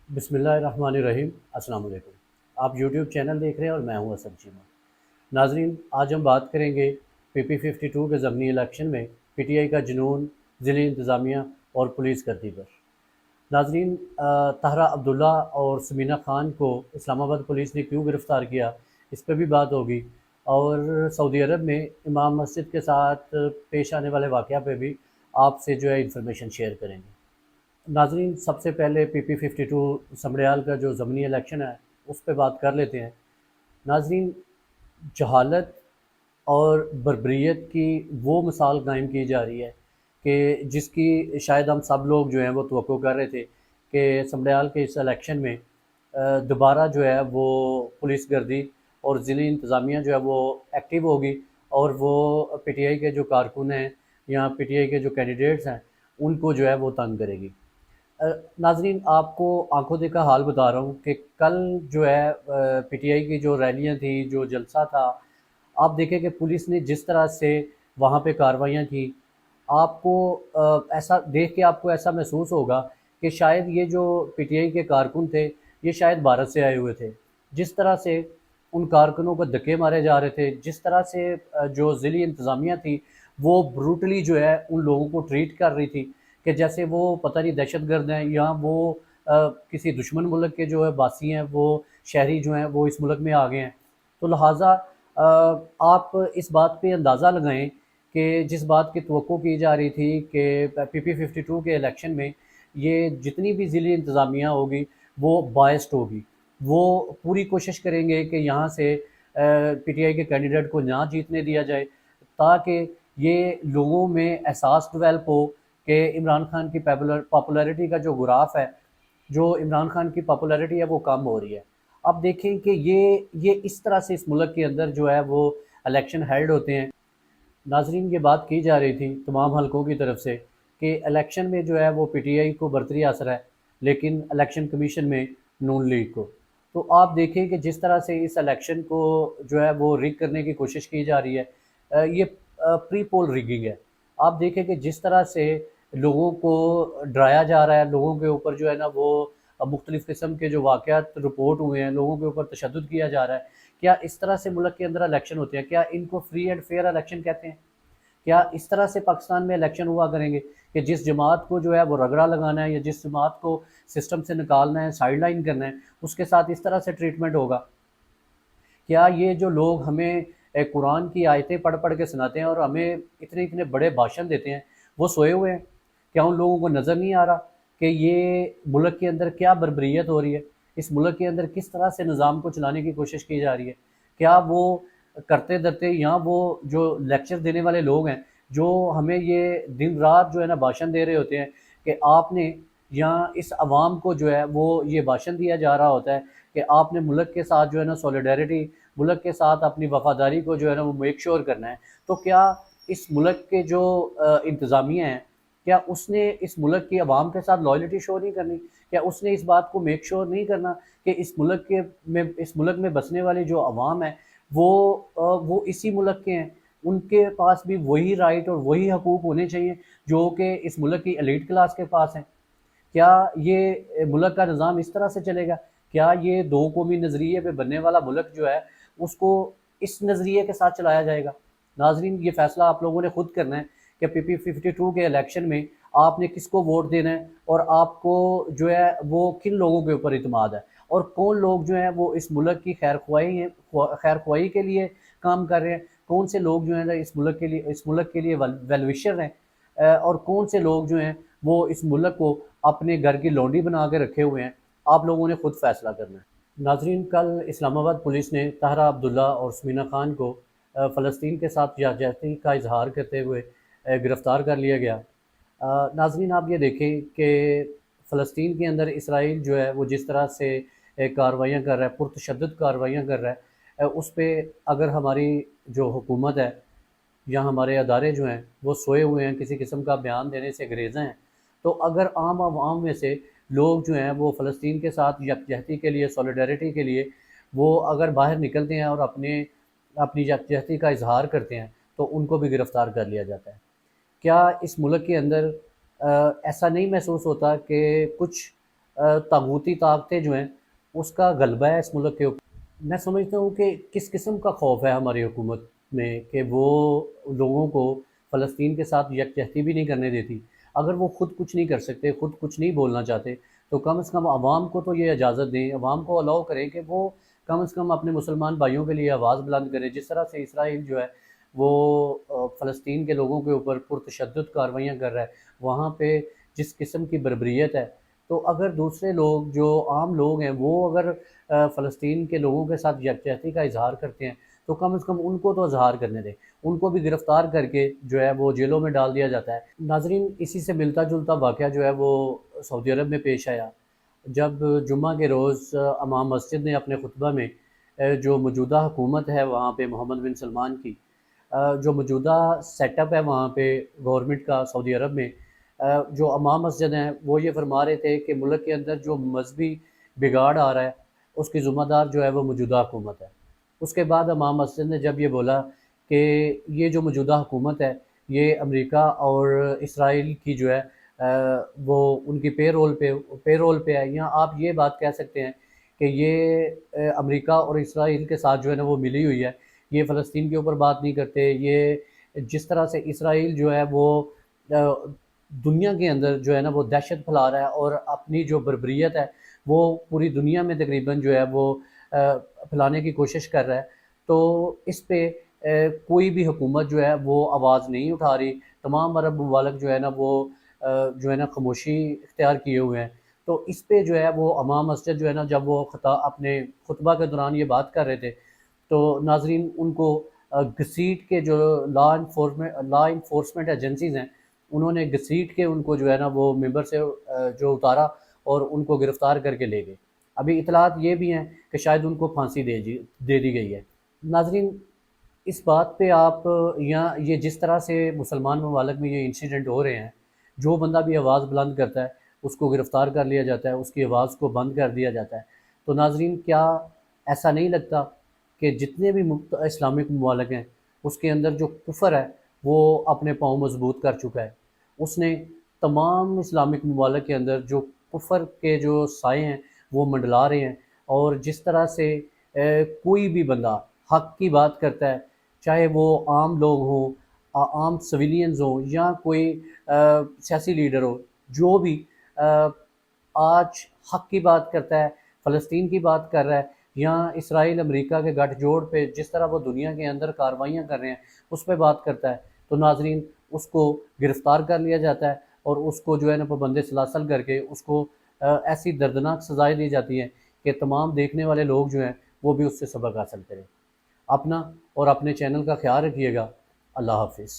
बिस्मिल्लाहिर्रहमानिर्रहीम। अस्सलाम वालेकुम। आप यूट्यूब चैनल देख रहे हैं और मैं हूं असद चीमा। नाजरीन, आज हम बात करेंगे PP52 के ज़मीनी इलेक्शन में PTI का जुनून, ज़िली इंतज़ामिया और पुलिस गर्दी पर। नाजरीन, ताहरा अब्दुल्ला और समीना खान को इस्लामाबाद पुलिस ने क्यों गिरफ़्तार किया, इस पर भी बात होगी। और सऊदी अरब में इमाम मस्जिद के साथ पेश आने वाले वाक़या पे भी आपसे जो है इंफॉर्मेशन शेयर करेंगे। नाजरीन, सबसे पहले PP52 समड़ियाल का जो ज़मीनी इलेक्शन है उस पर बात कर लेते हैं। नाजरीन, जहालत और बर्बरियत की वो मिसाल कायम की जा रही है कि जिसकी शायद हम सब लोग जो हैं वो तवक्को कर रहे थे कि समड़ियाल के इस इलेक्शन में दोबारा जो है वो पुलिस गर्दी और ज़िली इंतज़ामिया जो है वो एक्टिव होगी और वो PTI के जो कारकुन हैं या PTI के जो कैंडिडेट्स हैं उनको जो है वो तंग करेगी। नाजरीन, आपको आंखों देखा हाल बता रहा हूँ कि कल जो है PTI की जो रैलियाँ थी, जो जलसा था, आप देखें कि पुलिस ने जिस तरह से वहाँ पे कार्रवाइयाँ की, आपको ऐसा देख के आपको ऐसा महसूस होगा कि शायद ये जो PTI के कारकुन थे, ये शायद भारत से आए हुए थे। जिस तरह से उन कारकुनों को धक्के मारे जा रहे थे, जिस तरह से जो ज़िली इंतज़ामिया थी, वो ब्रूटली जो है उन लोगों को ट्रीट कर रही थी कि जैसे वो पता नहीं दहशतगर्द हैं या वो किसी दुश्मन मुल्क के जो है बासी हैं, वो शहरी जो हैं वो इस मुल्क में आ गए हैं। तो लिहाजा आप इस बात पे अंदाज़ा लगाएं कि जिस बात की तवक्को की जा रही थी कि PP52 के इलेक्शन में ये जितनी भी ज़िली इंतज़ामिया होगी वो बायस्ड होगी। वो पूरी कोशिश करेंगे कि यहाँ से PTI के कैंडिडेट को ना जीतने दिया जाए, ताकि ये लोगों में एहसास डेवलप हो कि इमरान खान की पॉपुलैरिटी का जो ग्राफ है, जो इमरान खान की पॉपुलैरिटी है वो कम हो रही है। अब देखें कि ये इस तरह से इस मुल्क के अंदर जो है वो इलेक्शन हेल्ड होते हैं। नाजरीन, ये बात की जा रही थी तमाम हलकों की तरफ से कि इलेक्शन में जो है वो PTI को बरतरी हासिल है, लेकिन इलेक्शन कमीशन में नून लीग को। तो आप देखें कि जिस तरह से इस इलेक्शन को जो है वो रिग करने की कोशिश की जा रही है, ये प्री पोल रिगिंग है। आप देखें कि जिस तरह से लोगों को डराया जा रहा है, लोगों के ऊपर जो है ना वो मुख्तलिफ़ किस्म के जो वाक़यात रिपोर्ट हुए हैं, लोगों के ऊपर तशद्दुद किया जा रहा है। क्या इस तरह से मुल्क के अंदर इलेक्शन होते हैं? क्या इनको फ्री एंड फेयर इलेक्शन कहते हैं? क्या इस तरह से पाकिस्तान में इलेक्शन हुआ करेंगे कि जिस जमात को जो है वो रगड़ा लगाना है या जिस जमात को सिस्टम से निकालना है, साइड लाइन करना है, उसके साथ इस तरह से ट्रीटमेंट होगा? क्या ये जो लोग हमें कुरान की आयतें पढ़ पढ़ के सुनाते हैं और हमें इतने इतने बड़े भाषण देते हैं, वो सोए हुए हैं? क्या उन लोगों को नज़र नहीं आ रहा कि ये मुल्क के अंदर क्या बर्बरियत हो रही है, इस मुल्क के अंदर किस तरह से निज़ाम को चलाने की कोशिश की जा रही है? क्या वो करते धरते या वो जो लेक्चर देने वाले लोग हैं, जो हमें ये दिन रात जो है ना भाषण दे रहे होते हैं कि आपने या इस आवाम को जो है वो ये भाषण दिया जा रहा होता है कि आपने मुल्क के साथ जो है ना सॉलिडारिटी, मुल्क के साथ अपनी वफ़ादारी को जो है ना वो मेक श्योर करना है। तो क्या इस मुल्क के जो इंतज़ामिया हैं, क्या उसने इस मुल्क की आवाम के साथ लॉयल्टी शो नहीं करनी? क्या उसने इस बात को मेक श्योर नहीं करना कि इस मुल्क में बसने वाली जो आवाम है वो इसी मुल्क के हैं, उनके पास भी वही राइट और वही हकूक़ होने चाहिए जो कि इस मुल्क की एलीट क्लास के पास हैं? क्या ये मुल्क का निज़ाम इस तरह से चलेगा? क्या ये दो कौमी नज़रिए पे बनने वाला मुल्क जो है, उसको इस नज़रिए के साथ चलाया जाएगा? नाज़रीन, ये फ़ैसला आप लोगों ने खुद करना है कि PP52 के इलेक्शन में आपने किसको वोट देना है और आपको जो है वो किन लोगों के ऊपर इत्मीद है और कौन लोग जो हैं वो इस मुल्क की खैर ख्वाही के लिए काम कर रहे हैं, कौन से लोग जो हैं ना इस मुल्क के लिए वेल विशर हैं, और कौन से लोग जो हैं वो इस मुल्क को अपने घर की लौंडी बना के रखे हुए हैं। आप लोगों ने खुद फैसला करना है। नाजरीन, कल इस्लामाबाद पुलिस ने ताहरा अब्दुल्ला और समीना खान को फ़लस्तीन के साथ यकजहती का इजहार करते हुए गिरफ़्तार कर लिया गया। नाजरीन, आप ये देखें कि फ़लस्तीन के अंदर इसराइल जो है वो जिस तरह से कार्रवाइयाँ कर रहा है, पुरतशद्दुद कार्रवाइयाँ कर रहा है, उस पे अगर हमारी जो हुकूमत है या हमारे अदारे जो हैं वो सोए हुए हैं, किसी किस्म का बयान देने से गुरेज़ हैं, तो अगर आम आवाम में से लोग जो हैं वो फ़लस्तीन के साथ यकजहती के लिए, सॉलिडारिटी के लिए वो अगर बाहर निकलते हैं और अपनी यकजहती का इजहार करते हैं, तो उनको भी गिरफ़्तार कर लिया जाता है। क्या इस मुल्क के अंदर ऐसा नहीं महसूस होता कि कुछ طاغوتی طاقتیں جو ہیں اس کا غلبہ ہے اس ملک کے اوپر۔ میں سمجھتا ہوں کہ کس قسم کا خوف ہے ہماری حکومت میں کہ وہ لوگوں کو فلسطین کے ساتھ یکجہتی بھی نہیں کرنے دیتی۔ اگر وہ خود کچھ نہیں کر سکتے، خود کچھ نہیں بولنا چاہتے، تو کم از کم عوام کو تو یہ اجازت دیں، عوام کو الاؤ کریں کہ وہ کم از کم اپنے مسلمان بھائیوں کے لیے آواز بلند کریں۔ جس طرح سے اسرائیل جو ہے وہ فلسطین کے لوگوں کے اوپر پرتشدد کارروائیاں کر رہا ہے، وہاں پہ جس قسم کی بربریت ہے، تو اگر دوسرے لوگ جو عام لوگ ہیں وہ اگر فلسطین کے لوگوں کے ساتھ یکجہتی کا اظہار کرتے ہیں تو کم از کم ان کو تو اظہار کرنے دیں، ان کو بھی گرفتار کر کے جو ہے وہ جیلوں میں ڈال دیا جاتا ہے۔ ناظرین، اسی سے ملتا جلتا واقعہ جو ہے وہ سعودی عرب میں پیش آیا، جب جمعہ کے روز امام مسجد نے اپنے خطبہ میں جو موجودہ حکومت ہے وہاں پہ محمد بن سلمان کی، جو موجودہ سیٹ اپ ہے وہاں پہ گورنمنٹ کا سعودی عرب میں، جو امام مسجد ہیں وہ یہ فرما رہے تھے کہ ملک کے اندر جو مذہبی بگاڑ آ رہا ہے اس کی ذمہ دار جو ہے وہ موجودہ حکومت ہے۔ اس کے بعد امام مسجد نے جب یہ بولا کہ یہ جو موجودہ حکومت ہے یہ امریکہ اور اسرائیل کی جو ہے وہ ان کی پے رول پہ ہے، یا آپ یہ بات کہہ سکتے ہیں کہ یہ امریکہ اور اسرائیل کے ساتھ جو ہے نا وہ ملی ہوئی ہے، یہ فلسطین کے اوپر بات نہیں کرتے۔ یہ جس طرح سے اسرائیل جو ہے وہ دنیا کے اندر جو ہے نا وہ دہشت پھیلا رہا ہے اور اپنی جو بربریت ہے وہ پوری دنیا میں تقریباً جو ہے وہ پھیلانے کی کوشش کر رہا ہے، تو اس پہ کوئی بھی حکومت جو ہے وہ آواز نہیں اٹھا رہی۔ تمام عرب ممالک جو ہے نا وہ جو ہے نا خاموشی اختیار کیے ہوئے ہیں۔ تو اس پہ جو ہے وہ امام مسجد جو ہے نا جب وہ اپنے خطبہ کے دوران یہ بات کر رہے تھے تو ناظرین ان کو گھسیٹ کے جو لا انفورسمنٹ ایجنسیز ہیں انہوں نے گھسیٹ کے ان کو جو ہے نا وہ ممبر سے جو اتارا اور ان کو گرفتار کر کے لے گئے۔ ابھی اطلاعات یہ بھی ہیں کہ شاید ان کو پھانسی دے دی گئی ہے۔ ناظرین، اس بات پہ آپ یا یہ جس طرح سے مسلمان ممالک میں یہ انسیڈنٹ ہو رہے ہیں، جو بندہ بھی آواز بلند کرتا ہے اس کو گرفتار کر لیا جاتا ہے، اس کی آواز کو بند کر دیا جاتا ہے۔ تو ناظرین، کیا ایسا نہیں لگتا کہ جتنے بھی اسلامک ممالک ہیں اس کے اندر جو کفر ہے وہ اپنے پاؤں مضبوط کر چکا ہے؟ اس نے تمام اسلامک ممالک کے اندر جو کفر کے جو سائے ہیں وہ منڈلا رہے ہیں، اور جس طرح سے کوئی بھی بندہ حق کی بات کرتا ہے، چاہے وہ عام لوگ ہوں، عام سویلینز ہوں، یا کوئی سیاسی لیڈر ہو، جو بھی آج حق کی بات کرتا ہے، فلسطین کی بات کر رہا ہے، یا اسرائیل امریکہ کے گٹھ جوڑ پہ جس طرح وہ دنیا کے اندر کارروائیاں کر رہے ہیں اس پہ بات کرتا ہے، تو ناظرین اس کو گرفتار کر لیا جاتا ہے اور اس کو جو ہے نا پابند سلاسل کر کے اس کو ایسی دردناک سزائیں دی جاتی ہیں کہ تمام دیکھنے والے لوگ جو ہیں وہ بھی اس سے سبق حاصل کریں۔ اپنا اور اپنے چینل کا خیال رکھیے گا۔ اللہ حافظ۔